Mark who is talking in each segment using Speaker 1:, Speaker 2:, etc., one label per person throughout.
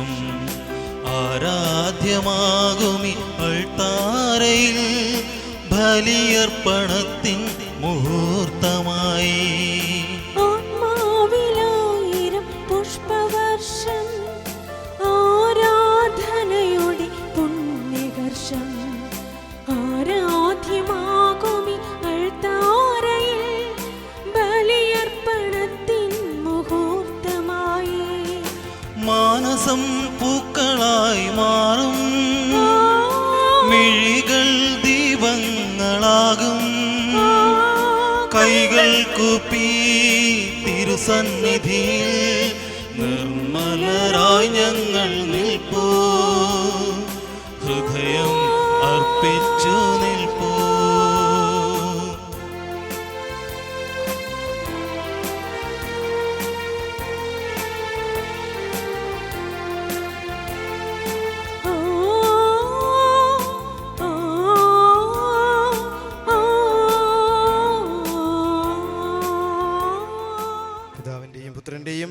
Speaker 1: നിമിഷം ആരാധ്യമാകുമി അൾത്താരയിൽ ബലിയർപ്പണത്തിൻ മുഹൂർത്തമായി.
Speaker 2: ആത്മാവിലായിരം പുഷ്പവർഷം ആരാധനയുടെ പുണ്യവർഷം ആരാധ്യമാകുമി അൾത്താരയിൽ ബലിയർപ്പണത്തിൻ മുഹൂർത്തമായി.
Speaker 1: മാനസം പൂക്കളായി മാറും, മിഴികൾ ദീപങ്ങളാകും, കൈകൾ കൂപ്പി തിരുസന്നിധിയിൽ നിർമ്മലരായി ഞങ്ങൾ നിൽപ്പൂ, ഹൃദയം അർപ്പിച്ചു നിൽപ്പൂ.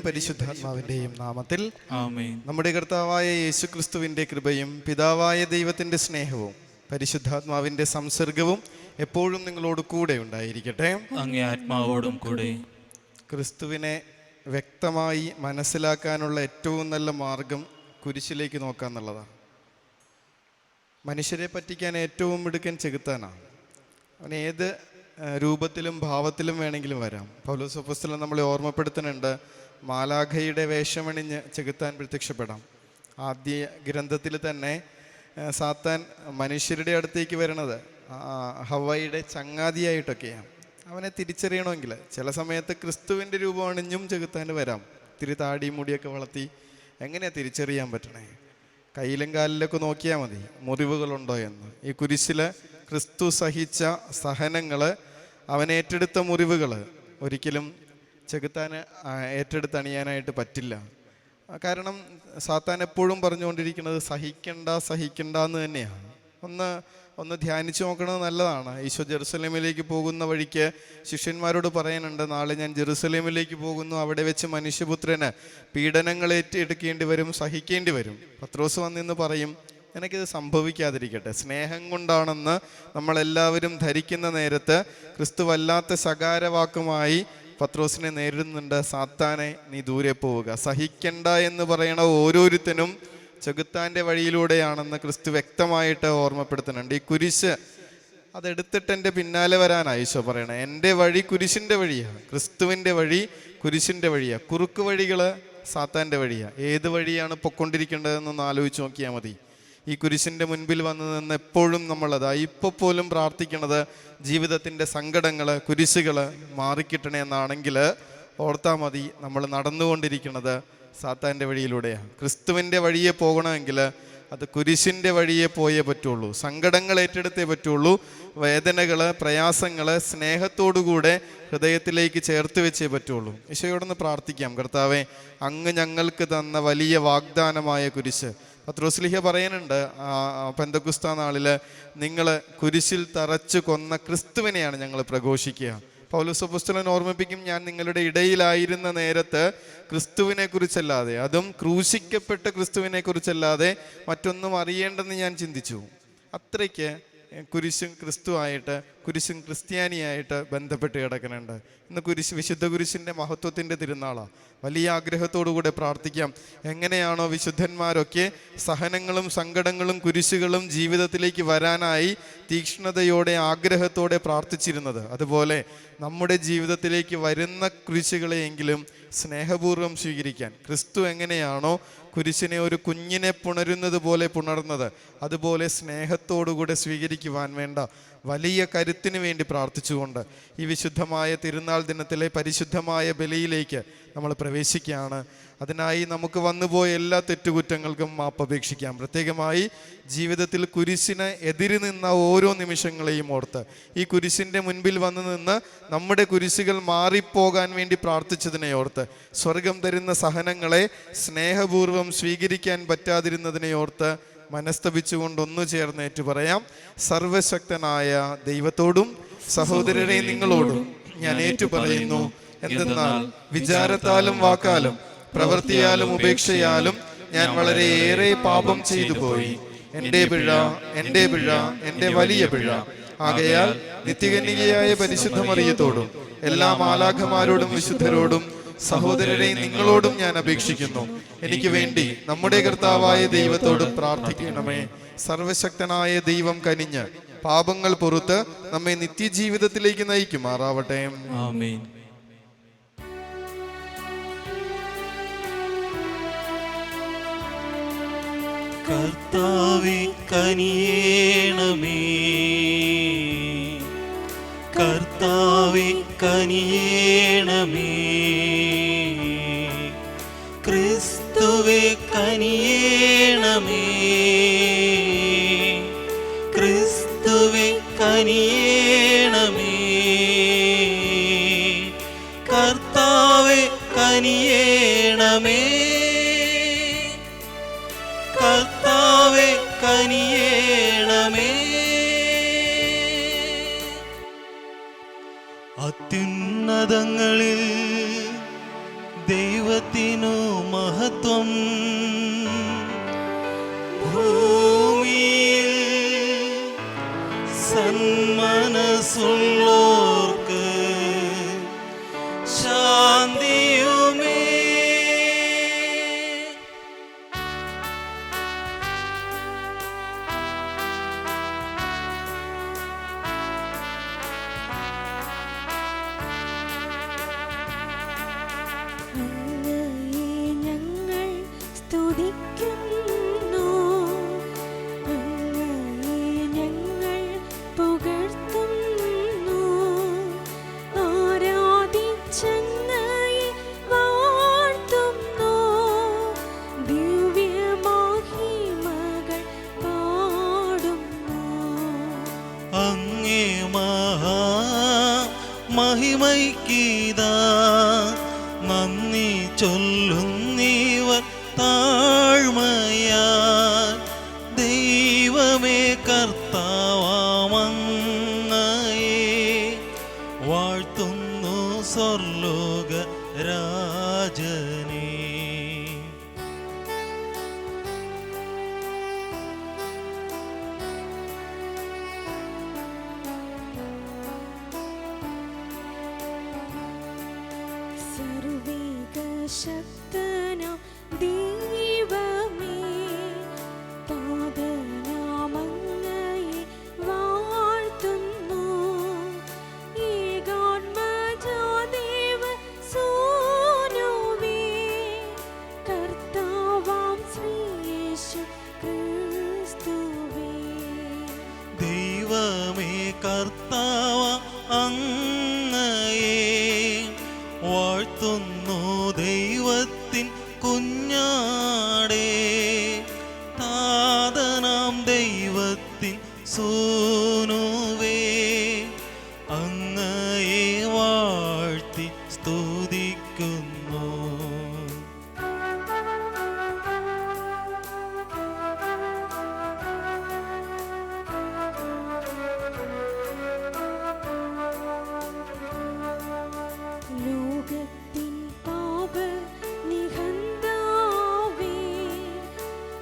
Speaker 3: പരിശുദ്ധാത്മാവിന്റെയും നാമത്തിൽ
Speaker 1: ആമേൻ.
Speaker 3: നമ്മുടെ കർത്താവായ യേശുക്രിസ്തുവിന്റെ കൃപയും പിതാവായ ദൈവത്തിന്റെ സ്നേഹവും പരിശുദ്ധാത്മാവിന്റെ സംസർഗവും എപ്പോഴും നിങ്ങളോട് കൂടെ ഉണ്ടായിരിക്കട്ടെ.
Speaker 1: അങ്ങേ ആത്മാവോടും കൂടെ.
Speaker 3: ക്രിസ്തുവിനെ വ്യക്തമായി മനസ്സിലാക്കാനുള്ള ഏറ്റവും നല്ല മാർഗം കുരിശിലേക്ക് നോക്കുക എന്നുള്ളതാണ്. മനുഷ്യരെ പറ്റിക്കാൻ ഏറ്റവും മിടുക്കൻ ചെകുത്താനാണ്. അവൻ ഏത് രൂപത്തിലും ഭാവത്തിലും വേണമെങ്കിലും വരാം. പൗലോസ് അപ്പോസ്തലൻ നമ്മളെ ഓർമ്മപ്പെടുത്തുന്നുണ്ട്, മാലാഖയുടെ വേഷമണിഞ്ഞ് ചെകുത്താൻ പ്രത്യക്ഷപ്പെടാം. ആദ്യ ഗ്രന്ഥത്തിൽ തന്നെ സാത്താൻ മനുഷ്യരുടെ അടുത്തേക്ക് വരണത് ഹവ്വയുടെ ചങ്ങാതിയായിട്ടൊക്കെയാണ്. അവനെ തിരിച്ചറിയണമെങ്കിൽ ചില സമയത്ത് ക്രിസ്തുവിൻ്റെ രൂപം അണിഞ്ഞും ചെകുത്താൻ വരാം. ഇത്തിരി താടി മുടിയൊക്കെ വളർത്തി. എങ്ങനെയാണ് തിരിച്ചറിയാൻ പറ്റണേ? കയ്യിലും കാലിലൊക്കെ നോക്കിയാൽ മതി മുറിവുകളുണ്ടോ എന്ന്. ഈ കുരിശിൽ ക്രിസ്തു സഹിച്ച സഹനങ്ങൾ, അവൻ ഏറ്റെടുത്ത മുറിവുകൾ ഒരിക്കലും ചെകുത്താന് ഏറ്റെടുത്തണിയാനായിട്ട് പറ്റില്ല. കാരണം സാത്താൻ എപ്പോഴും പറഞ്ഞുകൊണ്ടിരിക്കുന്നത് സഹിക്കണ്ട എന്ന് തന്നെയാണ്. ഒന്ന് ധ്യാനിച്ചു നോക്കണത് നല്ലതാണ്. ഈശോ ജെറുസലേമിലേക്ക് പോകുന്ന വഴിക്ക് ശിഷ്യന്മാരോട് പറയാനുണ്ട്, നാളെ ഞാൻ ജെറുസലേമിലേക്ക് പോകുന്നു, അവിടെ വെച്ച് മനുഷ്യപുത്രന് പീഡനങ്ങൾ ഏറ്റെടുക്കേണ്ടി വരും, സഹിക്കേണ്ടി വരും. പത്രോസ് വന്നിന്ന് പറയും, എനിക്കിത് സംഭവിക്കാതിരിക്കട്ടെ. സ്നേഹം കൊണ്ടാണെന്ന് നമ്മളെല്ലാവരും ധരിക്കുന്ന നേരത്ത് ക്രിസ്തു വല്ലാത്ത ശകാരവാക്കുമായി പത്രോസിനെ നേരിടുന്നുണ്ട്, സാത്താനെ നീ ദൂരെ പോവുക. സഹിക്കണ്ട എന്ന് പറയണ ഓരോരുത്തനും ചെകുത്താൻ്റെ വഴിയിലൂടെയാണെന്ന് ക്രിസ്തു വ്യക്തമായിട്ട് ഓർമ്മപ്പെടുത്തുന്നുണ്ട്. ഈ കുരിശ് അതെടുത്തിട്ട് എൻ്റെ പിന്നാലെ വരാനാണ് ഈശോ പറയണേ. എൻ്റെ വഴി കുരിശിൻ്റെ വഴിയാണ്, ക്രിസ്തുവിൻ്റെ വഴി കുരിശിൻ്റെ വഴിയാണ്. കുറുക്ക് വഴികൾ സാത്താൻ്റെ വഴിയാണ്. ഏത് വഴിയാണ് പൊക്കൊണ്ടിരിക്കേണ്ടതെന്നൊന്ന് ആലോചിച്ച് നോക്കിയാൽ മതി. ഈ കുരിശിൻ്റെ മുൻപിൽ വന്ന് നിന്ന് എപ്പോഴും നമ്മളതാ ഇപ്പോൾ പോലും പ്രാർത്ഥിക്കണത് ജീവിതത്തിൻ്റെ സങ്കടങ്ങൾ, കുരിശുകൾ മാറിക്കിട്ടണേ എന്നാണെങ്കിൽ ഓർത്താൽ മതി, നമ്മൾ നടന്നുകൊണ്ടിരിക്കുന്നത് സാത്താൻ്റെ വഴിയിലൂടെയാണ്. ക്രിസ്തുവിൻ്റെ വഴിയെ പോകണമെങ്കിൽ അത് കുരിശിൻ്റെ വഴിയെ പോയേ പറ്റുള്ളൂ. സങ്കടങ്ങൾ ഏറ്റെടുത്തേ പറ്റുള്ളൂ. വേദനകൾ, പ്രയാസങ്ങൾ സ്നേഹത്തോടുകൂടെ ഹൃദയത്തിലേക്ക് ചേർത്ത് വെച്ചേ പറ്റുള്ളൂ. ഈശോയോടൊന്ന് പ്രാർത്ഥിക്കാം, കർത്താവേ, അങ്ങ് ഞങ്ങൾക്ക് തന്ന വലിയ വാഗ്ദാനമായ കുരിശ്. പത്രോസ്ലീഹ പറയുന്നുണ്ട്, പെന്തക്കുസ്താ നാളിൽ നിങ്ങൾ കുരിശിൽ തറച്ചു കൊന്ന ക്രിസ്തുവിനെയാണ് ഞങ്ങൾ പ്രഘോഷിക്കുക. പൗലോസ് അപ്പോസ്തലൻ ഓർമ്മിപ്പിക്കും, ഞാൻ നിങ്ങളുടെ ഇടയിലായിരുന്ന നേരത്ത് ക്രിസ്തുവിനെ കുറിച്ചല്ലാതെ, അതും ക്രൂശിക്കപ്പെട്ട ക്രിസ്തുവിനെ കുറിച്ചല്ലാതെ മറ്റൊന്നും അറിയേണ്ടെന്ന് ഞാൻ ചിന്തിച്ചു. അത്രയ്ക്ക് കുരിശും ക്രിസ്തുവായിട്ട്, കുരിശും ക്രിസ്ത്യാനിയായിട്ട് ബന്ധപ്പെട്ട് കിടക്കുന്നുണ്ട്. ഇന്ന് വിശുദ്ധ കുരിശിൻ്റെ മഹത്വത്തിൻ്റെ തിരുനാളാണ്. വലിയ ആഗ്രഹത്തോടുകൂടെ പ്രാർത്ഥിക്കാം. എങ്ങനെയാണോ വിശുദ്ധന്മാരൊക്കെ സഹനങ്ങളും സങ്കടങ്ങളും കുരിശുകളും ജീവിതത്തിലേക്ക് വരാനായി തീക്ഷ്ണതയോടെ ആഗ്രഹത്തോടെ പ്രാർത്ഥിച്ചിരുന്നത്, അതുപോലെ നമ്മുടെ ജീവിതത്തിലേക്ക് വരുന്ന കുരിശുകളെയെങ്കിലും സ്നേഹപൂർവ്വം സ്വീകരിക്കാൻ ക്രിസ്തു എങ്ങനെയാണോ കുരിശിനെ ഒരു കുഞ്ഞിനെ പുണരുന്നത് പോലെ പുണർന്നത്, അതുപോലെ സ്നേഹത്തോടുകൂടെ സ്വീകരിക്കുവാൻ വേണ്ട വലിയ കരുത്തിന് വേണ്ടി പ്രാർത്ഥിച്ചുകൊണ്ട് ഈ വിശുദ്ധമായ തിരുനാൾ ദിനത്തിലെ പരിശുദ്ധമായ ബലിയിലേക്ക് നമ്മൾ പ്രവേശിക്കുകയാണ്. അതിനായി നമുക്ക് വന്നുപോയ എല്ലാ തെറ്റുകുറ്റങ്ങൾക്കും മാപ്പപേക്ഷിക്കാം. പ്രത്യേകമായി ജീവിതത്തിൽ കുരിശിന് എതിര് നിന്ന ഓരോ നിമിഷങ്ങളെയും ഓർത്ത്, ഈ കുരിശിൻ്റെ മുൻപിൽ വന്ന് നിന്ന് നമ്മുടെ കുരിശുകൾ മാറിപ്പോകാൻ വേണ്ടി പ്രാർത്ഥിച്ചതിനെ ഓർത്ത്, സ്വർഗം തരുന്ന സഹനങ്ങളെ സ്നേഹപൂർവ്വം സ്വീകരിക്കാൻ പറ്റാതിരുന്നതിനെ ഓർത്ത് മനസ്തപിച്ചുകൊണ്ട് ഒന്നു ചേർന്ന് ഏറ്റു പറയാം. സർവശക്തനായ ദൈവത്തോടും സഹോദരരെ നിങ്ങളോടും ഞാൻ ഏറ്റു പറയുന്നു, എന്തെന്നാൽ വിചാരത്താലും വാക്കാലും പ്രവൃത്തിയാലും ഉപേക്ഷയാലും ഞാൻ വളരെയേറെ പാപം ചെയ്തു പോയി. എൻ്റെ പിഴ, എൻ്റെ പിഴ, എൻ്റെ വലിയ പിഴ. ആകയാൽ നിത്യകന്യകയായ പരിശുദ്ധ മറിയത്തോടും എല്ലാ മാലാഖമാരോടും വിശുദ്ധരോടും സഹോദരരെ നിങ്ങളോടും ഞാൻ അപേക്ഷിക്കുന്നു, എനിക്ക് വേണ്ടി നമ്മുടെ കർത്താവായ ദൈവത്തോടും പ്രാർത്ഥിക്കണമേ. സർവശക്തനായ ദൈവം കനിഞ്ഞ് പാപങ്ങൾ പുറത്ത് നമ്മെ നിത്യജീവിതത്തിലേക്ക് നയിക്കുമാറാവട്ടെ.
Speaker 1: ആമേൻ. കർത്താവേ കനിയേണമേ, കർത്താവേ കനിയേണമേ, ക്രിസ്തുവേ കനിയേണമേ, ക്രിസ്തുവേ കനിയേണമേ, കർത്താവേ കനിയേണമേ, കർത്താവേ കനിയേണമേ. അത്യുന്നതങ്ങളിൽ ദൈവത്തിനു മഹത്വം, ഭൂമിയിൽ സന്മനസ്സുള്ളോർക്ക് ശാന്തിയുമേ.
Speaker 2: അങ്ങയെ ഞങ്ങൾ സ്തുതിക്കുന്നു, അങ്ങയെ ഞങ്ങൾ പുകഴ്ത്തുന്നു, ആരാധിച്ചങ്ങയെ വാഴ്ത്തുന്നു, ദിവ്യമഹിമകൾ പാടുന്നു.
Speaker 1: അങ്ങേ മഹിമയ്ക്കിതാ നന്ദി ചൊല്ലുന്നീവർ താഴ്മയാൽ. ദൈവമേ കർത്താവാമങ്ങയെ വാഴ്ത്തുന്നു സ്വർലോക രാജനേ.
Speaker 2: സർവ്വേകശക്തനാം ദൈവമേ, താതനാമങ്ങയെ വാഴ്ത്തുന്നു, ഏകാത്മജാദേവസൂനുവേ, കർത്താവാം ശ്രീയേശു ക്രിസ്തുവേ.
Speaker 1: ദൈവമേ കർത്താവ അങ്ങയെ വാഴ്ത്തുന്നു, ദൈവത്തിൻ കുഞ്ഞാടേ, താതനാം ദൈവത്തിൻ സൂനുവേ, അങ്ങയെ വാഴ്ത്തി സ്തുതിക്കുന്നു.
Speaker 2: ലോകത്തിൻ പാപനിഹന്താവേ,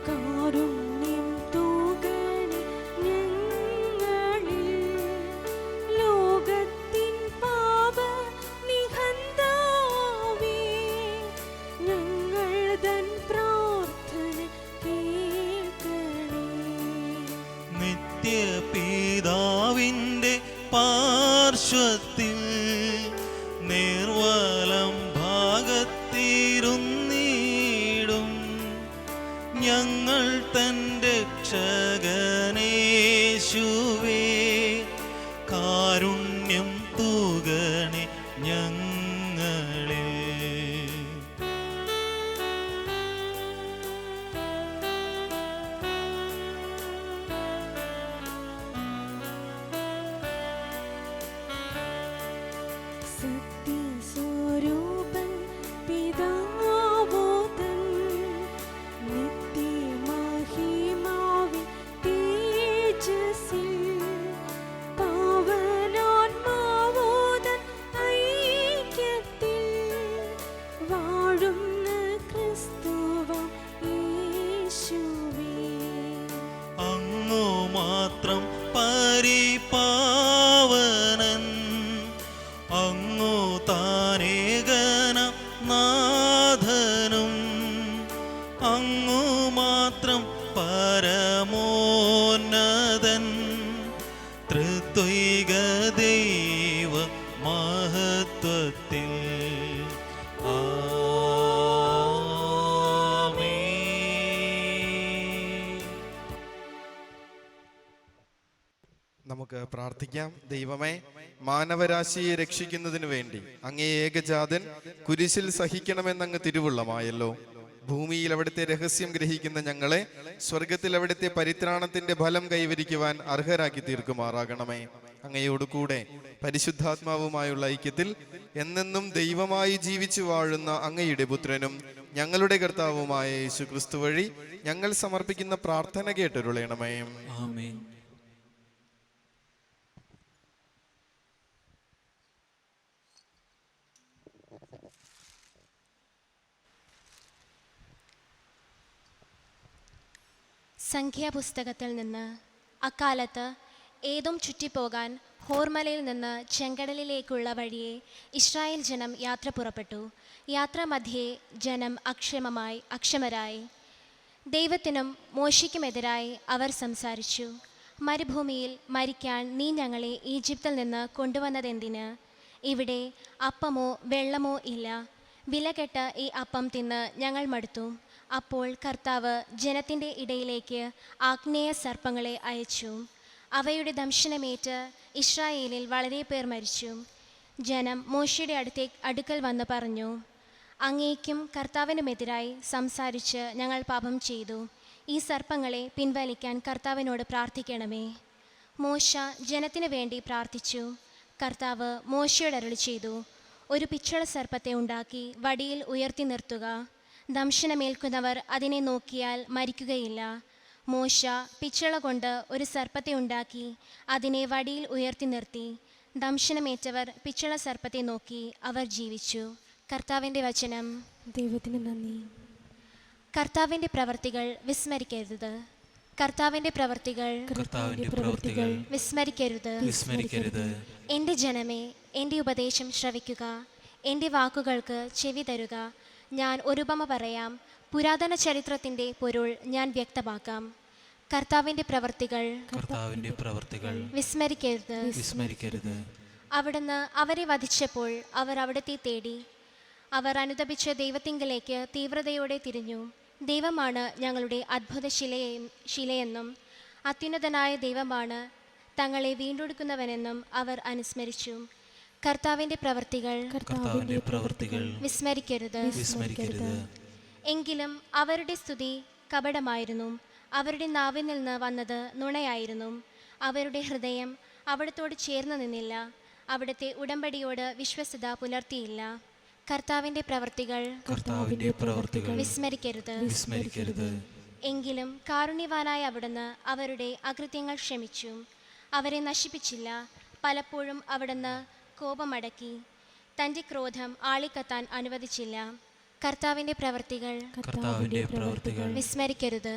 Speaker 2: കാരുണ്യം തൂകണേ ഞങ്ങളിൽ. ലോകത്തിൻ പാപനിഹന്താവേ, ഞങ്ങൾ തൻ പ്രാർത്ഥന കേൾക്കണേ.
Speaker 1: നിത്യപിതാവിൻ്റെ പാർശ്വത്തിൽ നിർവലം ഭാഗത്തിരുന്നീടും ഞങ്ങൾ തൻ രക്ഷകനേശുവേ, കാരുണ്യം തൂകണേ ഞങ്ങളിൽ.
Speaker 2: സത്യസ്വരൂപൻ പിതാവോതൻ നിത്യമഹിമാവിൻ തേജസ്സിൽ, പാവനാൻ
Speaker 1: മാത്രം പരിപാവനൻ, അങ്ങു താനേകന നാഥനും, അങ്ങു മാത്രം പരമോന്നതൻ, ത്രിത്വൈക ദൈവ മഹത്വത്തിൽ.
Speaker 3: നമുക്ക് പ്രാർത്ഥിക്കാം. ദൈവമേ, മാനവരാശിയെ രക്ഷിക്കുന്നതിന് വേണ്ടി അങ്ങേ ഏകജാതൻ കുരിശിൽ സഹിക്കണമെന്നങ്ങ് തിരുവുള്ളമായല്ലോ. ഭൂമിയിൽ അവിടുത്തെ രഹസ്യം ഗ്രഹിക്കുന്ന ഞങ്ങളെ സ്വർഗത്തിൽ അവിടുത്തെ പരിത്രാണത്തിന്റെ ഫലം കൈവരിക്കുവാൻ അർഹരാക്കി തീർക്കുമാറാകണമേ. അങ്ങയോട് കൂടെ പരിശുദ്ധാത്മാവുമായുള്ള ഐക്യത്തിൽ എന്നെന്നും ദൈവമായി ജീവിച്ചു വാഴുന്ന അങ്ങയുടെ പുത്രനും ഞങ്ങളുടെ കർത്താവുമായ യേശു ക്രിസ്തു വഴി ഞങ്ങൾ സമർപ്പിക്കുന്ന പ്രാർത്ഥന കേട്ടരുളയണമേ.
Speaker 1: ആമേൻ.
Speaker 4: സംഖ്യാപുസ്തകത്തിൽ നിന്ന്. അക്കാലത്ത് ഏദോം ചുറ്റിപ്പോകാൻ ഹോർമലയിൽ നിന്ന് ചെങ്കടലിലേക്കുള്ള വഴിയെ ഇസ്രായേൽ ജനം യാത്ര പുറപ്പെട്ടു. യാത്രാമധ്യേ ജനം അക്ഷമരായി. ദൈവത്തിനും മോശയ്ക്കുമെതിരായി അവർ സംസാരിച്ചു. മരുഭൂമിയിൽ മരിക്കാൻ നീ ഞങ്ങളെ ഈജിപ്തിൽ നിന്ന് കൊണ്ടുവന്നതെന്തിന്? ഇവിടെ അപ്പമോ വെള്ളമോ ഇല്ല. വിലകെട്ട ഈ അപ്പം തിന്ന് ഞങ്ങൾ മടുത്തു. അപ്പോൾ കർത്താവ് ജനത്തിൻ്റെ ഇടയിലേക്ക് ആഗ്നേയ സർപ്പങ്ങളെ അയച്ചു. അവയുടെ ദംശനമേറ്റ് ഇസ്രായേലിൽ വളരെ പേർ മരിച്ചു. ജനം മോശയുടെ അടുക്കൽ വന്ന് പറഞ്ഞു, അങ്ങേക്കും കർത്താവിനുമെതിരായി സംസാരിച്ച് ഞങ്ങൾ പാപം ചെയ്തു. ഈ സർപ്പങ്ങളെ പിൻവലിക്കാൻ കർത്താവിനോട് പ്രാർത്ഥിക്കണമേ. മോശ ജനത്തിനു വേണ്ടി പ്രാർത്ഥിച്ചു. കർത്താവ് മോശയോട് അരുളി ചെയ്തു, ഒരു പിച്ചള സർപ്പത്തെ ഉണ്ടാക്കി വടിയിൽ ഉയർത്തി നിർത്തുക. ദംശനമേൽക്കുന്നവർ അതിനെ നോക്കിയാൽ മരിക്കുകയില്ല. മോശ പിച്ചള കൊണ്ട് ഒരു സർപ്പത്തെ ഉണ്ടാക്കി അതിനെ വടിയിൽ ഉയർത്തി നിർത്തി. ദംശനമേറ്റവർ പിച്ചള സർപ്പത്തെ നോക്കി അവർ ജീവിച്ചു. കർത്താവിൻ്റെ വചനം.
Speaker 2: ദൈവത്തിന് നന്ദി.
Speaker 4: കർത്താവിൻ്റെ പ്രവർത്തികൾ വിസ്മരിക്കരുത്. കർത്താവിൻ്റെ പ്രവർത്തികൾ വിസ്മരിക്കരുത്. എൻ്റെ ജനമേ, എൻ്റെ ഉപദേശം ശ്രവിക്കുക, എൻ്റെ വാക്കുകൾക്ക് ചെവി തരുക. ഞാൻ ഒരു ഉപമ പറയാം, പുരാതന ചരിത്രത്തിൻ്റെ പൊരുൾ ഞാൻ വ്യക്തമാക്കാം. കർത്താവിൻ്റെ പ്രവർത്തികൾ വിസ്മരിക്കരുത്. അവിടുന്ന് അവരെ വധിച്ചപ്പോൾ അവർ അവിടുത്തെ തേടി. അവർ അനുതപിച്ച ദൈവത്തിങ്കലേക്ക് തീവ്രതയോടെ തിരിഞ്ഞു. ദൈവമാണ് ഞങ്ങളുടെ അത്ഭുത ശിലയെന്നും അത്യുന്നതനായ ദൈവമാണ് തങ്ങളെ വീണ്ടെടുക്കുന്നവനെന്നും അവർ അനുസ്മരിച്ചു. കർത്താവിൻ്റെ പ്രവർത്തികൾ വിസ്മരിക്കരുത്. എങ്കിലും അവരുടെ സ്തുതി കപടമായിരുന്നു. അവരുടെ നാവിൽ നിന്ന് വന്നത് നുണയായിരുന്നു. അവരുടെ ഹൃദയം അവിടത്തോട് ചേർന്ന് നിന്നില്ല. അവിടുത്തെ ഉടമ്പടിയോട് വിശ്വസ്തത പുലർത്തിയില്ല. കർത്താവിൻ്റെ പ്രവർത്തികൾ വിസ്മരിക്കരുത്. എങ്കിലും കാരുണ്യവാനായ അവിടുന്ന് അവരുടെ അകൃത്യങ്ങൾ ക്ഷമിച്ചു. അവരെ നശിപ്പിച്ചില്ല. പലപ്പോഴും അവിടുന്ന് കോപമടക്കി. തൻ്റെ ക്രോധം ആളിക്കത്താൻ അനുവദിച്ചില്ല. കർത്താവിൻ്റെ പ്രവർത്തികൾ വിസ്മരിക്കരുത്.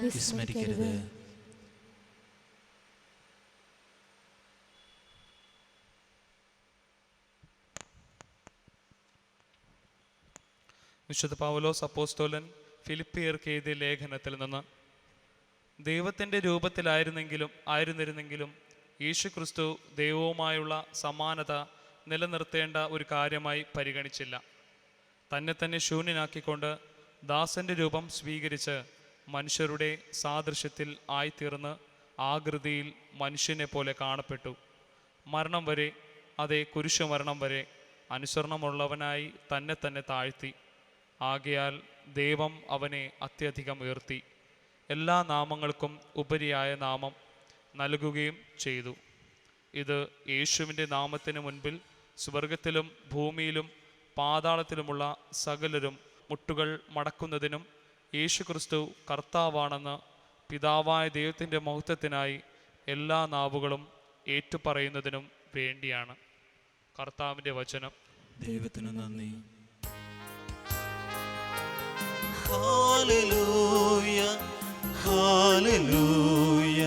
Speaker 5: വിശുദ്ധ പൗലോസ് അപ്പോസ്തലൻ ഫിലിപ്പിയർക്ക് എഴുതിയ ലേഖനത്തിൽ നിന്ന്. ദൈവത്തിൻ്റെ രൂപത്തിലായിരുന്നിരുന്നെങ്കിലും യേശുക്രിസ്തു ദൈവവുമായുള്ള സമാനത നിലനിർത്തേണ്ട ഒരു കാര്യമായി പരിഗണിച്ചില്ല. തന്നെ ശൂന്യനാക്കിക്കൊണ്ട് ദാസൻ്റെ രൂപം സ്വീകരിച്ച് മനുഷ്യരുടെ സാദൃശ്യത്തിൽ ആയിത്തീർന്ന് ആകൃതിയിൽ മനുഷ്യനെ പോലെ കാണപ്പെട്ടു. മരണം വരെ, അതേ കുരിശുമരണം വരെ അനുസരണമുള്ളവനായി തന്നെ താഴ്ത്തി. ആകയാൽ ദൈവം അവനെ അത്യധികം ഉയർത്തി എല്ലാ നാമങ്ങൾക്കും ഉപരിയായ നാമം നൽകുകയും ചെയ്തു. ഇത് യേശുവിൻ്റെ നാമത്തിന് മുൻപിൽ സ്വർഗത്തിലും ഭൂമിയിലും പാതാളത്തിലുമുള്ള സകലരും മുട്ടുകൾ മടക്കുന്നതിനും യേശുക്രിസ്തു കർത്താവാണെന്ന് പിതാവായ ദൈവത്തിൻ്റെ മഹത്വത്തിനായി എല്ലാ നാവുകളും ഏറ്റുപറയുന്നതിനും വേണ്ടിയാണ്. കർത്താവിൻ്റെ വചനം.
Speaker 1: ദൈവത്തിന് നന്ദി. Hallelujah, hallelujah,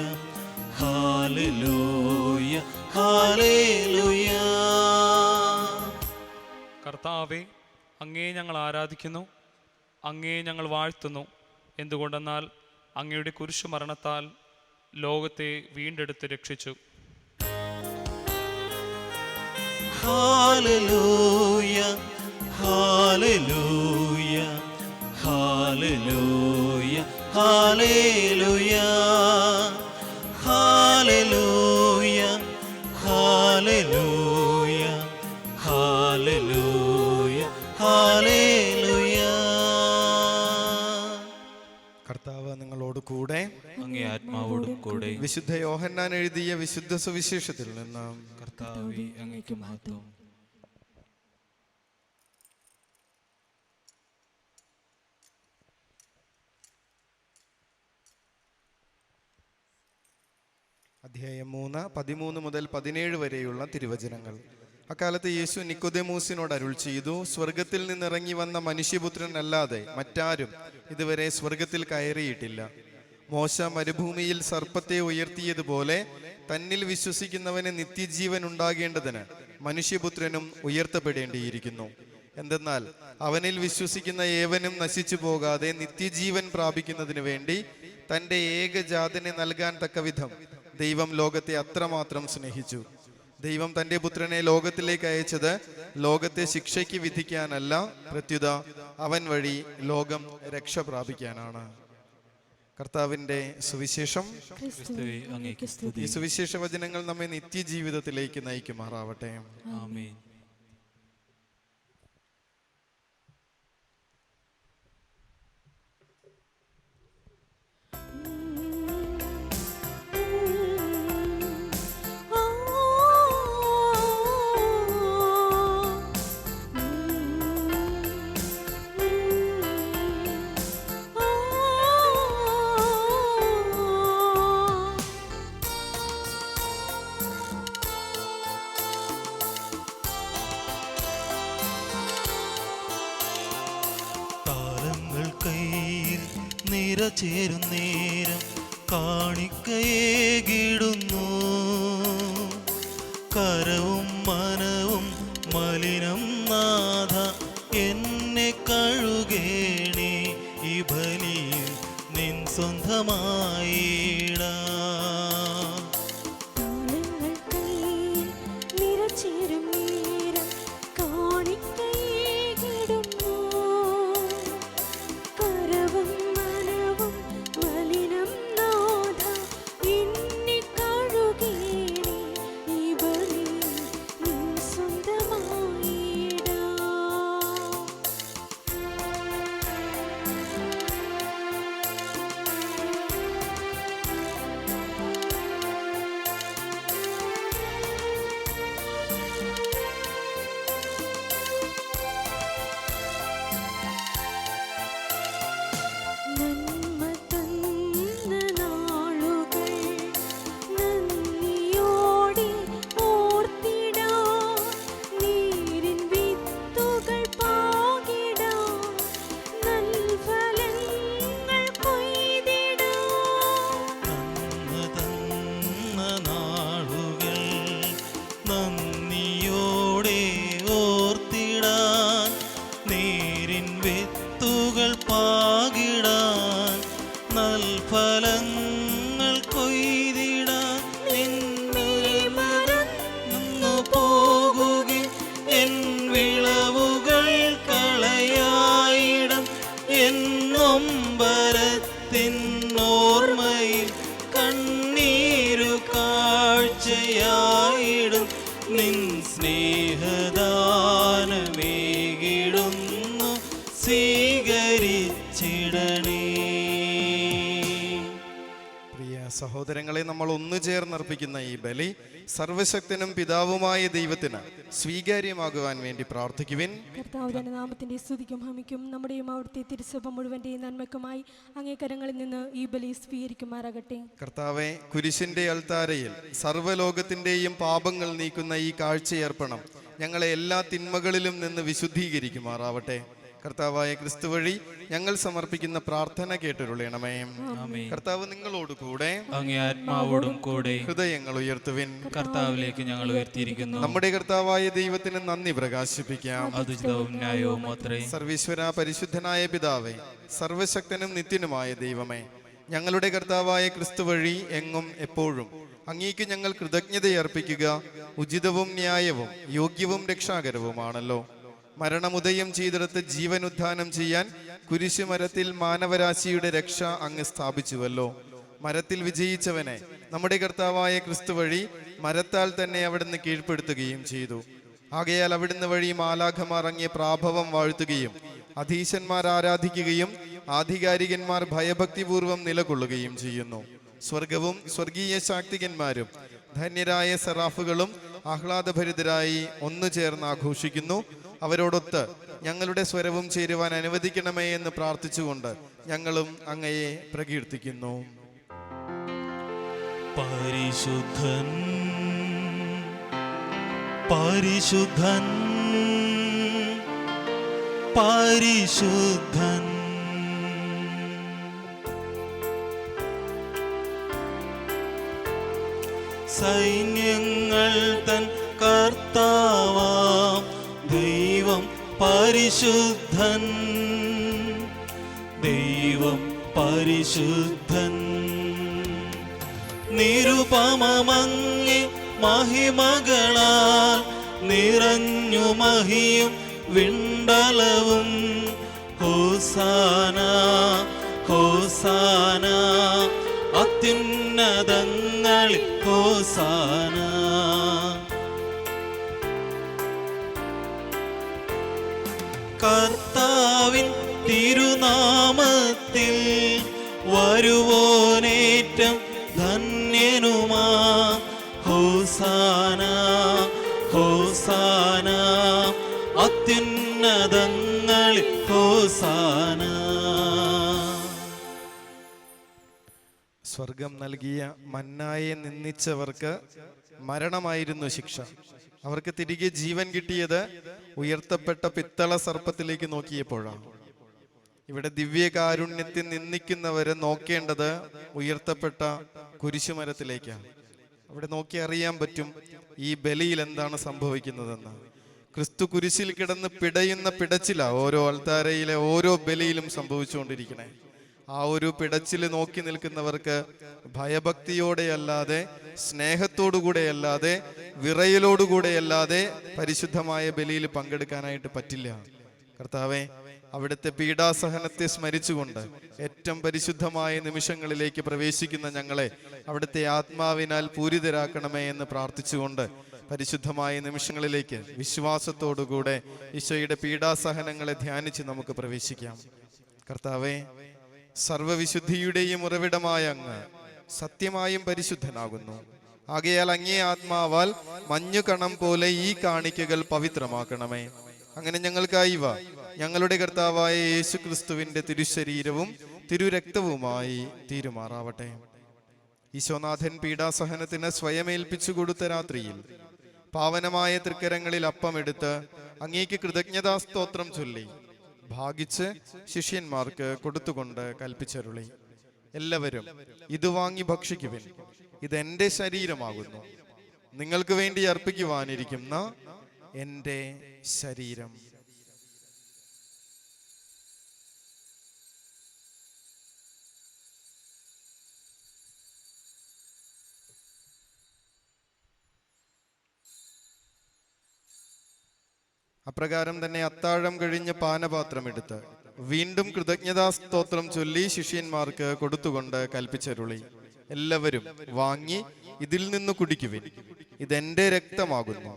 Speaker 1: hallelujah. Hallelujah hallelujah.
Speaker 5: കർത്താവെ, അങ്ങേ ഞങ്ങൾ ആരാധിക്കുന്നു, അങ്ങേ ഞങ്ങൾ വാഴ്ത്തുന്നു. എന്തുകൊണ്ടെന്നാൽ അങ്ങയുടെ കുരിശുമരണത്താൽ ലോകത്തെ വീണ്ടെടുത്ത് രക്ഷിച്ചു.
Speaker 1: Hallelujah hallelujah hallelujah hallelujah hallelujah hallelujah hallelujah hallelujah.
Speaker 3: കർത്താവ് നിങ്ങളോട് കൂടെ,
Speaker 1: അങ്ങേ ആത്മാവോടും കൂടെ.
Speaker 3: വിശുദ്ധ യോഹന്നാൻ എഴുതിയ വിശുദ്ധ സുവിശേഷത്തിൽ നിന്ന്.
Speaker 1: കർത്താവേ, അങ്ങേക്ക് മഹത്വം.
Speaker 3: അധ്യായം 3, 13 മുതൽ 17 വരെയുള്ള തിരുവചനങ്ങൾ. അക്കാലത്ത് യേശു നിക്കോദെമൂസിനോട് അരുൾ ചെയ്തു, സ്വർഗത്തിൽ നിന്നിറങ്ങി വന്ന മനുഷ്യപുത്രൻ അല്ലാതെ മറ്റാരും ഇതുവരെ സ്വർഗത്തിൽ കയറിയിട്ടില്ല. മോശ മരുഭൂമിയിൽ സർപ്പത്തെ ഉയർത്തിയതുപോലെ തന്നിൽ വിശ്വസിക്കുന്നവന് നിത്യജീവൻ ഉണ്ടാകേണ്ടതിന് മനുഷ്യപുത്രനും ഉയർത്തപ്പെടേണ്ടിയിരിക്കുന്നു. എന്തെന്നാൽ അവനിൽ വിശ്വസിക്കുന്ന ഏവനും നശിച്ചു പോകാതെ നിത്യജീവൻ പ്രാപിക്കുന്നതിന് വേണ്ടി തൻ്റെ ഏകജാതനെ നൽകാൻ തക്കവിധം ദൈവം ലോകത്തെ അത്രമാത്രം സ്നേഹിച്ചു. ദൈവം തൻ്റെ പുത്രനെ ലോകത്തിലേക്ക് അയച്ചത് ലോകത്തെ ശിക്ഷയ്ക്ക് വിധിക്കാനല്ല, പ്രത്യുത അവൻ വഴി ലോകം രക്ഷ പ്രാപിക്കാനാണ്. കർത്താവിൻ്റെ സുവിശേഷം.
Speaker 1: ക്രിസ്തുവേ, അങ്ങേക്ക് സ്തുതി.
Speaker 3: ഈ സുവിശേഷ വചനങ്ങൾ നമ്മെ നിത്യജീവിതത്തിലേക്ക് നയിക്കുമാറാവട്ടെ.
Speaker 1: ആമേൻ. താരങ്ങൾ കയ്യിൽ നിറചേരുന്നേരം കാണിക്കയേകിടുന്നു. കരവും മനവും മലിനം നാഥ, എന്നെ കഴുകേണേ ഈ ബലിയിൽ നിൻ സ്വന്തമായിടാ. ഫലങ്ങൾ കൊയ്തിടാൻ നിന്നെ മറന്നു പോകുകയും എൻ വിളവുകൾ കളയായിടം എന്നൊമ്പരത്തിൻ ഓർമ്മയിൽ കണ്ണീരു കാഴ്ചയായിടും നിൻ സ്നേഹദാനമേകിടുന്നു സ്വീകരിച്ചിടണേ.
Speaker 3: സഹോദരങ്ങളെ, നമ്മൾ ഒന്നു ചേർന്നർപ്പിക്കുന്ന ഈ ബലി സർവശക്തനും പിതാവുമായ ദൈവത്തിന് സ്വീകാര്യമാകുവാൻ വേണ്ടി പ്രാർത്ഥിക്കുവിൻ.
Speaker 2: കർത്താവിന്റെ നാമത്തിന്റെ സ്തുതിക്കും ഹമിക്കും നമ്മുടെയും അവിടുത്തെ തിരുസഭ മുഴുവന്റെയും നന്മക്കുമായി അങ്ങേ കരങ്ങളിൽ നിന്ന് ഈ ബലി സ്വീകരിക്കുമാറാകട്ടെ.
Speaker 3: കർത്താവെ, കുരിശിന്റെ അൾത്താരയിൽ സർവ്വലോകത്തിന്റെയും പാപങ്ങൾ നീക്കുന്ന ഈ കാഴ്ചയർപ്പണം ഞങ്ങളെ എല്ലാ തിന്മകളിലും നിന്ന് വിശുദ്ധീകരിക്കുമാറാവട്ടെ. കർത്താവായ ക്രിസ്തു വഴി ഞങ്ങൾ സമർപ്പിക്കുന്ന പ്രാർത്ഥന കേട്ടരുളയണമേ.
Speaker 1: ആമേൻ.
Speaker 3: കർത്താവ് നിങ്ങളോട് കൂടെ,
Speaker 1: അങ്ങേ ആത്മാവോടും കൂടെ
Speaker 3: ഹൃദയങ്ങൾ ഉയർത്തുവിൻ.
Speaker 1: കർത്താവിലേക്ക് ഞങ്ങൾ ഉയർത്തിയിരിക്കുന്നു.
Speaker 3: നമ്മുടെ കർത്താവായ ദൈവത്തിന് നന്ദി പ്രകാശിപ്പിക്കാം.
Speaker 1: അത് ഉചിതവും ന്യായവും അത്രേ.
Speaker 3: സർവീശ്വര പരിശുദ്ധനായ പിതാവേ, സർവശക്തനും നിത്യനുമായ ദൈവമേ, ഞങ്ങളുടെ കർത്താവായ ക്രിസ്തു വഴി എങ്ങും എപ്പോഴും അങ്ങേക്ക് ഞങ്ങൾ കൃതജ്ഞതയർപ്പിക്കുക ഉചിതവും ന്യായവും യോഗ്യവും രക്ഷാകരവുമാണല്ലോ. മരണമുദയം ചെയ്തെടുത്ത് ജീവനുദ്ധാനം ചെയ്യാൻ കുരിശുമരത്തിൽ മാനവരാശിയുടെ രക്ഷ അങ്ങ് സ്ഥാപിച്ചുവല്ലോ. മരത്തിൽ വിജയിച്ചവനെ നമ്മുടെ കർത്താവായ ക്രിസ്തു വഴി മരത്താൽ തന്നെ അവിടുന്ന് കീഴ്പ്പെടുത്തുകയും ചെയ്തു. ആകയാൽ അവിടുന്ന് വഴി മാലാഖമാർ അങ്ങേ പ്രാഭവം വാഴ്ത്തുകയും അധീശന്മാർ ആരാധിക്കുകയും ആധികാരികന്മാർ ഭയഭക്തിപൂർവം നിലകൊള്ളുകയും ചെയ്യുന്നു. സ്വർഗവും സ്വർഗീയ ശാക്തികന്മാരും ധന്യരായ സറാഫുകളും ആഹ്ലാദഭരിതരായി ഒന്നു ചേർന്ന് ആഘോഷിക്കുന്നു. അവരോടൊത്ത് ഞങ്ങളുടെ സ്വരവും ചേരുവാൻ അനുവദിക്കണമേ എന്ന് പ്രാർത്ഥിച്ചുകൊണ്ട് ഞങ്ങളും അങ്ങയെ പ്രകീർത്തിക്കുന്നു.
Speaker 1: പരിശുദ്ധൻ പരിശുദ്ധൻ പരിശുദ്ധൻ സൈന്യങ്ങൾ തൻ കർത്താവാം ദൈവം പരിശുദ്ധൻ, ദൈവം പരിശുദ്ധൻ. നിരുപമമങ്ങി മഹിമകളാൽ നിറഞ്ഞു മഹിയും വിണ്ടലവും. ഹോസാന ഹോസാന അത്യുന്നതങ്ങളിൽ ഹോസാന. കർത്താവിൻ തിരുനാമത്തിൽ വരുവോനേറ്റം ധന്യനുമാ. ഹോസാന ഹോസാന അത്യുന്നതങ്ങളിൽ ഹോസാന.
Speaker 3: സ്വർഗം നൽകിയ മന്നായെ നിന്ദിച്ചവർക്ക് മരണമായിരുന്നു ശിക്ഷ. അവർക്ക് തിരികെ ജീവൻ കിട്ടിയത് ഉയർത്തപ്പെട്ട പിത്തള സർപ്പത്തിലേക്ക് നോക്കിയപ്പോഴാണ്. ഇവിടെ ദിവ്യകാരുണ്യത്തിൽ നിന്ദിക്കുന്നവരെ നോക്കേണ്ടത് ഉയർത്തപ്പെട്ട കുരിശുമരത്തിലേക്കാണ്. അവിടെ നോക്കി അറിയാൻ പറ്റും ഈ ബലിയിൽ എന്താണ് സംഭവിക്കുന്നതെന്ന്. ക്രിസ്തു കുരിശിൽ കിടന്ന് പിടയുന്ന പിടച്ചില ഓരോ അൾത്താരയിലെ ഓരോ ബലിയിലും സംഭവിച്ചുകൊണ്ടിരിക്കണേ. ആ ഒരു പിടച്ചിൽ നോക്കി നിൽക്കുന്നവർക്ക് ഭയഭക്തിയോടെയല്ലാതെ സ്നേഹത്തോടുകൂടെയല്ലാതെ വിറയലോടുകൂടെയല്ലാതെ പരിശുദ്ധമായ ബലിയിൽ പങ്കെടുക്കാനായിട്ട് പറ്റില്ല. കർത്താവെ, അവിടുത്തെ പീഡാസഹനത്തെ സ്മരിച്ചുകൊണ്ട് ഏറ്റവും പരിശുദ്ധമായ നിമിഷങ്ങളിലേക്ക് പ്രവേശിക്കുന്ന ഞങ്ങളെ അവിടുത്തെ ആത്മാവിനാൽ പൂരിതരാക്കണമേ എന്ന് പ്രാർത്ഥിച്ചുകൊണ്ട് പരിശുദ്ധമായ നിമിഷങ്ങളിലേക്ക് വിശ്വാസത്തോടുകൂടെ ഈശോയുടെ പീഡാസഹനങ്ങളെ ധ്യാനിച്ച് നമുക്ക് പ്രവേശിക്കാം. കർത്താവെ, സർവവിശുദ്ധിയുടെയും ഉറവിടമായ അങ്ങ് സത്യമായും പരിശുദ്ധനാകുന്നു. ആകയാൽ അങ്ങേ ആത്മാവാൽ മഞ്ഞുകണം പോലെ ഈ കാണിക്കകൾ പവിത്രമാക്കണമേ. അങ്ങനെ ഞങ്ങൾക്കായി ഞങ്ങളുടെ കർത്താവായ യേശു ക്രിസ്തുവിന്റെ തിരുശരീരവും തിരുരക്തവുമായി തീരുമാറാവട്ടെ. ഈശോനാഥൻ പീഡാസഹനത്തിന് സ്വയമേൽപ്പിച്ചു കൊടുത്ത രാത്രിയിൽ പാവനമായ തൃക്കരങ്ങളിൽ അപ്പമെടുത്ത് അങ്ങേക്ക് കൃതജ്ഞതാസ്തോത്രം ചൊല്ലി ഭാഗിച്ച് ശിഷ്യന്മാർക്ക് കൊടുത്തുകൊണ്ട് കൽപ്പിച്ചരുളി, എല്ലാവരും ഇത് വാങ്ങി ഭക്ഷിക്കുവിൻ, ഇതെന്റെ ശരീരമാകുന്നു, നിങ്ങൾക്ക് വേണ്ടി അർപ്പിക്കുവാനിരിക്കുന്ന എൻ്റെ ശരീരം. അപ്രകാരം തന്നെ അത്താഴം കഴിഞ്ഞ് പാനപാത്രം എടുത്ത് വീണ്ടും കൃതജ്ഞതാസ്തോത്രം ചൊല്ലി ശിഷ്യന്മാർക്ക് കൊടുത്തുകൊണ്ട് കൽപ്പിച്ചരുളി, എല്ലാവരും വാങ്ങി ഇതിൽ നിന്ന് കുടിക്കുവിൻ, ഇതെന്റെ രക്തമാകുന്നു,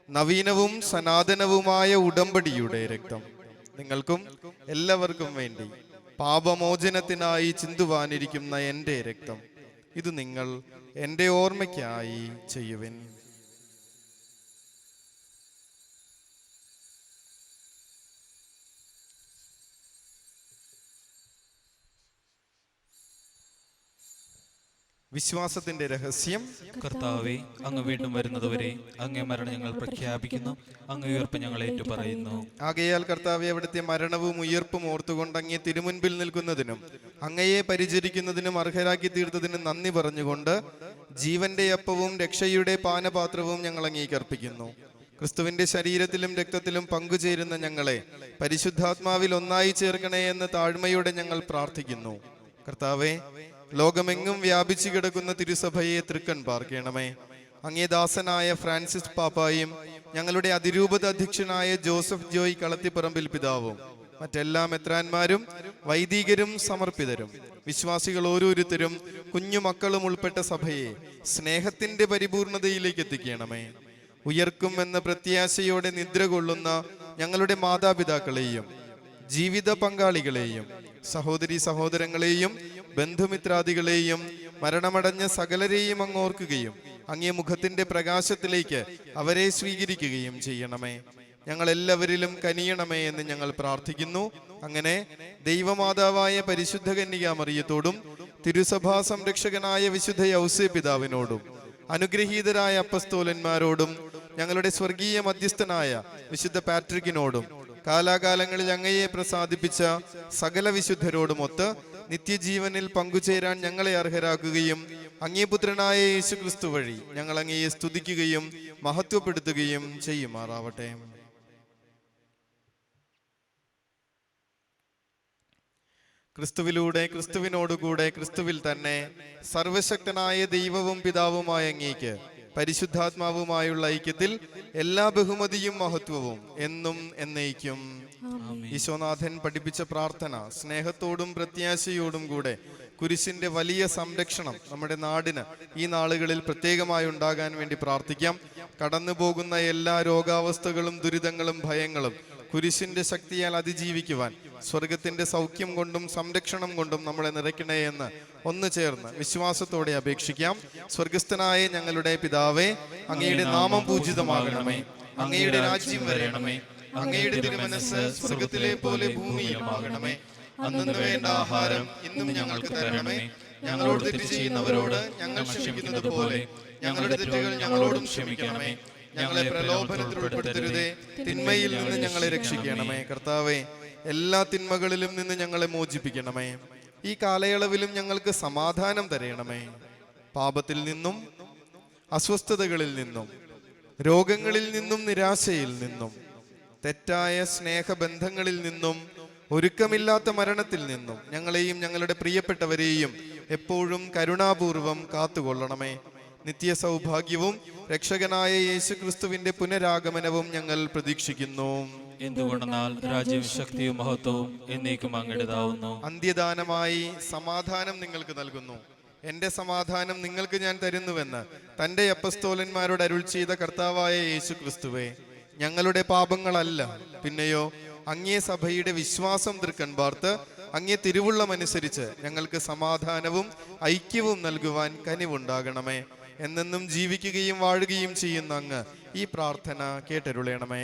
Speaker 3: നവീനവും സനാതനവുമായ ഉടമ്പടിയുടെ രക്തം, നിങ്ങൾക്കും എല്ലാവർക്കും വേണ്ടി പാപമോചനത്തിനായി ചിന്തുവാനിരിക്കുന്ന എൻ്റെ രക്തം. ഇത് നിങ്ങൾ എൻ്റെ ഓർമ്മയ്ക്കായി ചെയ്യുവിൻ. വിശ്വാസത്തിന്റെ രഹസ്യം.
Speaker 1: കർത്താവെ, അങ്ങ് വീണ്ടും വരുന്നതുവരെ അങ്ങേ മരണം ഞങ്ങൾ പ്രഖ്യാപിക്കുന്നു, അങ്ങ് ഉയർപ്പ് ഞങ്ങൾ ഏറ്റുപറയുന്നു.
Speaker 3: ആകയാൽ കർത്താവെ, അവിടുത്തെ മരണവും ഉയർപ്പും ഓർത്തുകൊണ്ട് അങ്ങേ തിരുമുൻപിൽ നിൽക്കുന്നതിനും അങ്ങയെ പരിചരിക്കുന്നതിനും അർഹരാക്കി തീർത്തതിനും നന്ദി പറഞ്ഞുകൊണ്ട് ജീവന്റെ അപ്പവും രക്ഷയുടെ പാനപാത്രവും ഞങ്ങൾ അങ്ങേക്ക് അർപ്പിക്കുന്നു. ക്രിസ്തുവിന്റെ ശരീരത്തിലും രക്തത്തിലും പങ്കുചേരുന്ന ഞങ്ങളെ പരിശുദ്ധാത്മാവിൽ ഒന്നായി ചേർക്കണേ എന്ന് താഴ്മയോടെ ഞങ്ങൾ പ്രാർത്ഥിക്കുന്നു. കർത്താവെ, ലോകമെങ്ങും വ്യാപിച്ചു കിടക്കുന്ന തിരുസഭയെ തൃക്കൺ പാർക്കണമേ. അങ്ങേ ദാസനായ ഫ്രാൻസിസ് പാപ്പായും ഞങ്ങളുടെ അതിരൂപത അധ്യക്ഷനായ ജോസഫ് ജോയ് കളത്തിപ്പറമ്പിൽ പിതാവും മറ്റെല്ലാ മെത്രാന്മാരും വൈദികരും സമർപ്പിതരും വിശ്വാസികൾ ഓരോരുത്തരും കുഞ്ഞുമക്കളും ഉൾപ്പെട്ട സഭയെ സ്നേഹത്തിന്റെ പരിപൂർണതയിലേക്ക് എത്തിക്കണമേ. ഉയർക്കും എന്ന പ്രത്യാശയോടെ നിദ്ര കൊള്ളുന്ന ഞങ്ങളുടെ മാതാപിതാക്കളെയും ജീവിത പങ്കാളികളെയും സഹോദരി സഹോദരങ്ങളെയും ബന്ധുമിത്രാദികളെയും മരണമടഞ്ഞ സകലരെയും അങ്ങ് ഓർക്കുകയും അങ്ങേ മുഖത്തിന്റെ പ്രകാശത്തിലേക്ക് അവരെ സ്വീകരിക്കുകയും ചെയ്യണമേ. ഞങ്ങളെല്ലാവരിലും കനിയണമേ എന്ന് ഞങ്ങൾ പ്രാർത്ഥിക്കുന്നു. അങ്ങനെ ദൈവമാതാവായ പരിശുദ്ധ കന്യകാ മറിയത്തോടും തിരുസഭാ സംരക്ഷകനായ വിശുദ്ധ യൗസേ പിതാവിനോടും അനുഗ്രഹീതരായ അപ്പസ്തോലന്മാരോടും ഞങ്ങളുടെ സ്വർഗീയ മധ്യസ്ഥനായ വിശുദ്ധ പാട്രിക്കിനോടും കാലാകാലങ്ങളിൽ അങ്ങയെ പ്രസാദിപ്പിച്ച സകല വിശുദ്ധരോടുമൊത്ത് നിത്യജീവനിൽ പങ്കുചേരാൻ ഞങ്ങളെ അർഹരാക്കുകയും അങ്ങേ പുത്രനായ യേശുക്രിസ്തു വഴി ഞങ്ങൾ അങ്ങയെ സ്തുതിക്കുകയും മഹത്വപ്പെടുത്തുകയും ചെയ്യുമാറാവട്ടെ. ക്രിസ്തുവിലൂടെ, ക്രിസ്തുവിനോടുകൂടെ, ക്രിസ്തുവിൽ തന്നെ സർവശക്തനായ ദൈവവും പിതാവുമായ അങ്ങേക്ക് പരിശുദ്ധാത്മാവുമായുള്ള ഐക്യത്തിൽ എല്ലാ ബഹുമതിയും മഹത്വവും എന്നും എന്നേക്കും. ഈശോനാഥൻ പഠിപ്പിച്ച പ്രാർത്ഥന സ്നേഹത്തോടും പ്രത്യാശയോടും കൂടെ കുരിശിന്റെ വലിയ സംരക്ഷണം നമ്മുടെ നാടിന് ഈ നാളുകളിൽ പ്രത്യേകമായി ഉണ്ടാകാൻ വേണ്ടി പ്രാർത്ഥിക്കാം. കടന്നു പോകുന്ന എല്ലാ രോഗാവസ്ഥകളും ദുരിതങ്ങളും ഭയങ്ങളും കുരിശിന്റെ ശക്തിയാൽ അതിജീവിക്കുവാൻ സ്വർഗത്തിന്റെ സൗഖ്യം കൊണ്ടും സംരക്ഷണം കൊണ്ടും നമ്മളെ നിറയ്ക്കണേ എന്ന് ഒന്ന് ചേർന്ന് വിശ്വാസത്തോടെ അപേക്ഷിക്കാം. സ്വർഗസ്ഥനായ ഞങ്ങളുടെ പിതാവേ, അങ്ങയുടെ നാമം പൂജിതമാകണമേ, അങ്ങയുടെ രാജ്യം വരണമേ, അങ്ങയുടെ തിരുമനസ്സ് സ്വർഗത്തിലെ പോലെ ഭൂമിയിലുമാകണമേ. അന്നു വേണ്ട ആഹാരം ഇന്നും ഞങ്ങൾക്ക് തരണമേ. ഞങ്ങളോട് തെറ്റ് ചെയ്യുന്നവരോട് ഞങ്ങൾ ക്ഷമിക്കുന്നത് പോലെ ഞങ്ങളുടെ തെറ്റുകൾ ഞങ്ങളോടും ക്ഷമിക്കണമേ. ഞങ്ങളെ പ്രലോഭനത്തിൽ ഉൾപ്പെടുത്തരുതേ, തിന്മയിൽ നിന്ന് ഞങ്ങളെ രക്ഷിക്കണമേ. കർത്താവേ, എല്ലാ തിന്മകളിലും നിന്ന് ഞങ്ങളെ മോചിപ്പിക്കണമേ. ഈ കാലയളവിലും ഞങ്ങൾക്ക് സമാധാനം തരയണമേ. പാപത്തിൽ നിന്നും അസ്വസ്ഥതകളിൽ നിന്നും രോഗങ്ങളിൽ നിന്നും നിരാശയിൽ നിന്നും തെറ്റായ സ്നേഹബന്ധങ്ങളിൽ നിന്നും ഒരുക്കമില്ലാത്ത മരണത്തിൽ നിന്നും ഞങ്ങളെയും ഞങ്ങളുടെ പ്രിയപ്പെട്ടവരെയും എപ്പോഴും കരുണാപൂർവം കാത്തുകൊള്ളണമേ. നിത്യ സൗഭാഗ്യവും രക്ഷകനായ യേശുക്രിസ്തുവിന്റെ പുനരാഗമനവും ഞങ്ങൾ പ്രതീക്ഷിക്കുന്നു.
Speaker 1: എന്തുകൊണ്ടെന്നാൽ രാജ്യവും ശക്തിയും മഹത്വവും എന്നേക്കും അങ്ങയുടേതാവുന്നു.
Speaker 3: അന്ത്യദാനമായി സമാധാനം നിങ്ങൾക്ക് നൽകുന്നു, എന്റെ സമാധാനം നിങ്ങൾക്ക് ഞാൻ തരുന്നുവെന്ന് തന്റെ അപ്പസ്തോലന്മാരോട് അരുൾ ചെയ്ത കർത്താവായ യേശുക്രിസ്തുവേ, ഞങ്ങളുടെ പാപങ്ങളല്ല പിന്നെയോ അങ്ങേ സഭയുടെ വിശ്വാസം തൃക്കൺ പാർത്ത് അങ്ങേ തിരുവുള്ളമനുസരിച്ച് ഞങ്ങൾക്ക് സമാധാനവും ഐക്യവും നൽകുവാൻ കനിവുണ്ടാകണമേ. എന്നെന്നും ജീവിക്കുകയും വാഴുകയും ചെയ്യുന്ന അങ്ങ് ഈ പ്രാർത്ഥന കേട്ടരുളയണമേ.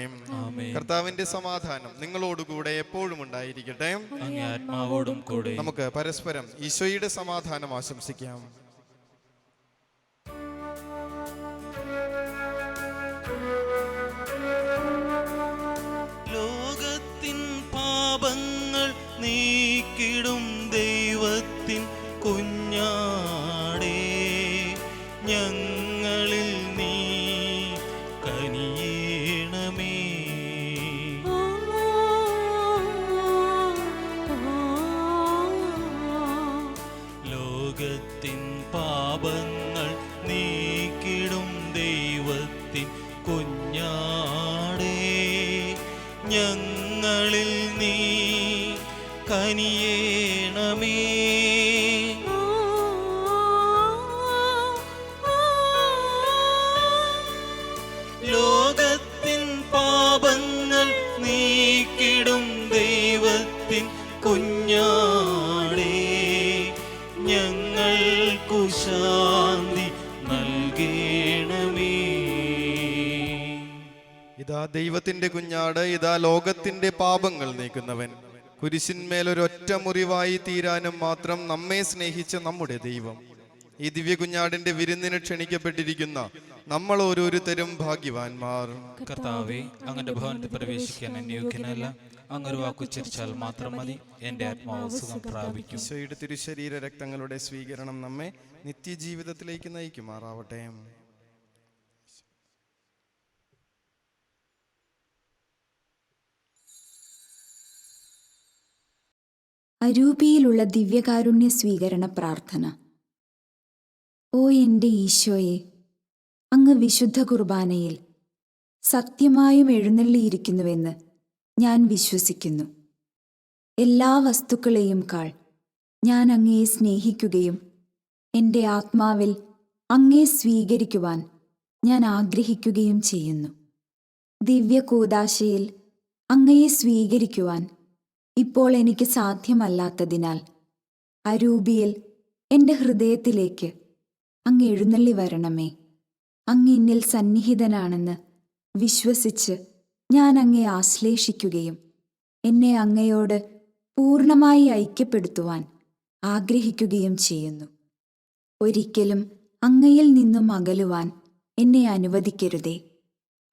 Speaker 3: കർത്താവിന്റെ സമാധാനം നിങ്ങളോടുകൂടെ എപ്പോഴും ഉണ്ടായിരിക്കട്ടെ.
Speaker 1: അങ്ങേ ആത്മാവോടും കൂടെ.
Speaker 3: നമുക്ക് പരസ്പരം ഈശോയുടെ സമാധാനം ആശംസിക്കാം.
Speaker 1: ലോകത്തിൻ പാപങ്ങൾ നീക്കിടും ദൈവത്തിൻ കുഞ്ഞാടേ, ഞങ്ങളിൽ നീ കനിയേണമേ. ലോകത്തിൻ പാപങ്ങൾ നീക്കിടും ദൈവത്തിൻ കുഞ്ഞാടേ, ഞങ്ങളിൽ നീ കനിയേണമേ. ലോകത്തിൻ പാപങ്ങൾ നീക്കിടും ദൈവത്തിൻ കുഞ്ഞാടേ, ഞങ്ങൾക്കു ശാന്തി നൽകേണമേ.
Speaker 3: ഇതാ ദൈവത്തിന്റെ കുഞ്ഞാട്, ഇതാ ലോകത്തിന്റെ പാപങ്ങൾ നീക്കുന്നവൻ. കുരിശിന്മേലൊരൊറ്റ മുറിവായി തീരാനും മാത്രം നമ്മെ സ്നേഹിച്ച നമ്മുടെ ദൈവം. ഈ ദിവ്യ കുഞ്ഞാടിന്റെ വിരുന്നിന് ക്ഷണിക്കപ്പെട്ടിരിക്കുന്ന നമ്മൾ ഓരോരുത്തരും ഭാഗ്യവാന്മാർ.
Speaker 1: കർത്താവെ, അങ്ങയുടെ ഭവനത്തിൽ പ്രവേശിക്കാൻ എന്നെ യോഗ്യനല്ല. അങ്ങൊരു വാക്കുച്ചരിച്ചാൽ മാത്രം മതി, എൻ്റെ ആത്മാവ് സുഖം പ്രാപിക്കും.
Speaker 3: ഈശോയുടെ തിരുശരീര രക്തങ്ങളുടെ സ്വീകരണം നമ്മെ നിത്യജീവിതത്തിലേക്ക് നയിക്കുമാറാവട്ടെ.
Speaker 6: അരൂപിയിലുള്ള ദിവ്യകാരുണ്യ സ്വീകരണ പ്രാർത്ഥന. ഓ എൻ്റെ ഈശോയെ, അങ്ങ് വിശുദ്ധ കുർബാനയിൽ സത്യമായും എഴുന്നള്ളിയിരിക്കുന്നുവെന്ന് ഞാൻ വിശ്വസിക്കുന്നു. എല്ലാ വസ്തുക്കളെയും കാൾ ഞാൻ അങ്ങയെ സ്നേഹിക്കുകയും എൻ്റെ ആത്മാവിൽ അങ്ങയെ സ്വീകരിക്കുവാൻ ഞാൻ ആഗ്രഹിക്കുകയും ചെയ്യുന്നു. ദിവ്യ കൂദാശയിൽ അങ്ങയെ സ്വീകരിക്കുവാൻ ഇപ്പോൾ എനിക്ക് സാധ്യമല്ലാത്തതിനാൽ അരൂപിയിൽ എൻ്റെ ഹൃദയത്തിലേക്ക് അങ്ങ് എഴുന്നള്ളി വരണമേ. അങ്ങ് എന്നിൽ സന്നിഹിതനാണെന്ന് വിശ്വസിച്ച് ഞാൻ അങ്ങയെ ആശ്ലേഷിക്കുകയും എന്നെ അങ്ങയോട് പൂർണ്ണമായി ഐക്യപ്പെടുത്തുവാൻ ആഗ്രഹിക്കുകയും ചെയ്യുന്നു. ഒരിക്കലും അങ്ങയിൽ നിന്നും അകലുവാൻ എന്നെ അനുവദിക്കരുതേ.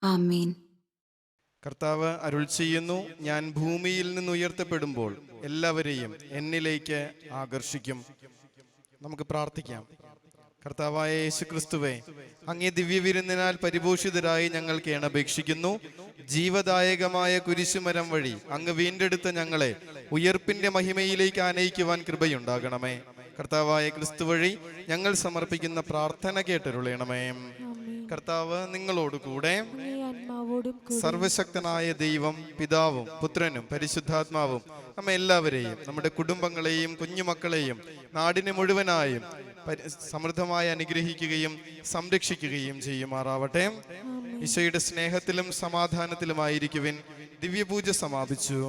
Speaker 6: ആമേൻ.
Speaker 3: കർത്താവ് അരുൾ ചെയ്യുന്നു, ഞാൻ ഭൂമിയിൽ നിന്ന് ഉയർത്തപ്പെടുമ്പോൾ എല്ലാവരെയും എന്നിലേക്ക് ആകർഷിക്കും. നമുക്ക് പ്രാർത്ഥിക്കാം. കർത്താവായ യേശുക്രിസ്തുവേ, അങ്ങേ ദിവ്യവിരുന്നിനാൽ പരിപോഷിതരായി ഞങ്ങൾ കേണപേക്ഷിക്കുന്നു. ജീവദായകമായ കുരിശുമരം വഴി അങ്ങ് വീണ്ടെടുത്ത ഞങ്ങളെ ഉയർപ്പിന്റെ മഹിമയിലേക്ക് ആനയിക്കുവാൻ കൃപയുണ്ടാകണമേ. കർത്താവായ ക്രിസ്തു വഴി ഞങ്ങൾ സമർപ്പിക്കുന്ന പ്രാർത്ഥന കേട്ടരുളയണമേ. കർത്താവ് നിങ്ങളോട് കൂടെ. സർവശക്തനായ ദൈവം പിതാവും പുത്രനും പരിശുദ്ധാത്മാവും നമ്മെ എല്ലാവരെയും, നമ്മുടെ കുടുംബങ്ങളെയും കുഞ്ഞുമക്കളെയും നാടിനെ മുഴുവനായും സമൃദ്ധമായി അനുഗ്രഹിക്കുകയും സംരക്ഷിക്കുകയും ചെയ്യുമാറാവട്ടെ. ഈശോയുടെ സ്നേഹത്തിലും സമാധാനത്തിലുമായിരിക്കുവിൻ. ദിവ്യപൂജ സമാപിച്ചു.